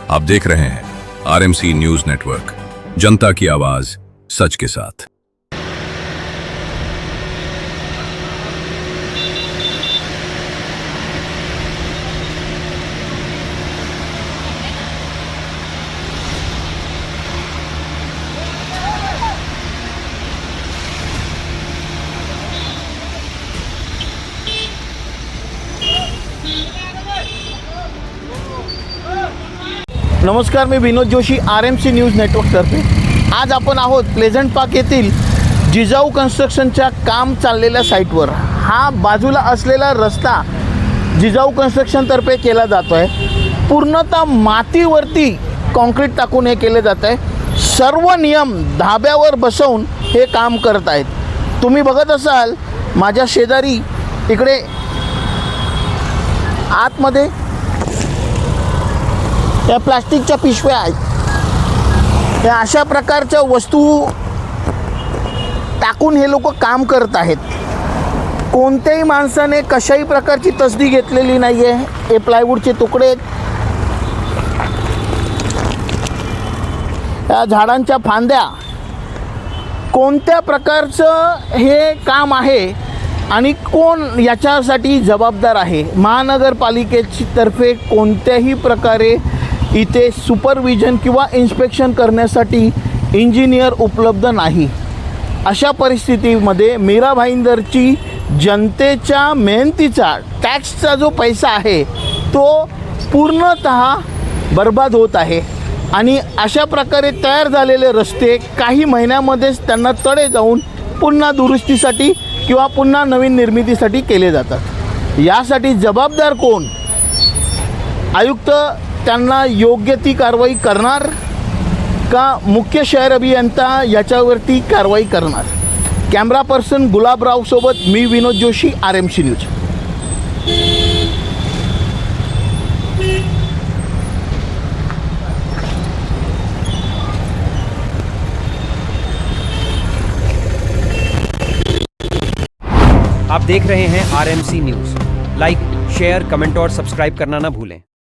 आप देख रहे हैं आरएमसी न्यूज नेटवर्क, जनता की आवाज सच के साथ। नमस्कार, मी विनोद जोशी, आरएमसी न्यूज नेटवर्कतर्फे आज आपण आहोत प्लेझंट पार्क येथील जिजाऊ कन्स्ट्रक्शनच्या काम चाललेल्या साईटवर। हा बाजूला असलेला रस्ता जिजाऊ कन्स्ट्रक्शनतर्फे केला जातो आहे। पूर्णतः मातीवरती कॉन्क्रीट टाकून हे केले जात आहे। सर्व नियम धाब्यावर बसवून हे काम करत आहेत। तुम्ही बघत असाल माझ्या शेजारी इकडे आतमध्ये या प्लास्टिकच्या पिशव्या आहेत। या अशा प्रकारच्या वस्तू टाकून हे लोक काम करत आहेत। कोणत्याही माणसाने कशाही प्रकारची तसदी घेतलेली नाही आहे। हे प्लायवूडचे तुकडे, या झाडांच्या फांद्या, कोणत्या प्रकारचं हे काम आहे आणि कोण याच्यासाठी जबाबदार आहे? महानगरपालिकेची तर्फे कोणत्याही प्रकारे इथे सुपरविजन किंवा इन्स्पेक्शन करण्यासाठी इंजिनियर उपलब्ध नाही। अशा परिस्थितीमध्ये मीरा भाईंदरची जनतेच्या मेहनतीचा टॅक्सचा जो पैसा आहे तो पूर्णतः बर्बाद होत आहे आणि अशा प्रकारे तयार झालेले रस्ते काही महिन्यामध्येच त्यांना तडे जाऊन पुन्हा दुरुस्तीसाठी किंवा पुन्हा नवीन निर्मितीसाठी केले जातात। यासाठी जबाबदार कोण? आयुक्त त्यांना योग्य ती कारवाई करणार का मुख्य शहर अभियंता याच्यावरती कारवाई करणार? कॅमेरा पर्सन गुलाबराव सोबत मी विनोद जोशी, आरएमसी न्यूज। आप देख रहे हैं RMC news. Like, share, comment और सब्सक्राइब करना ना भूलें।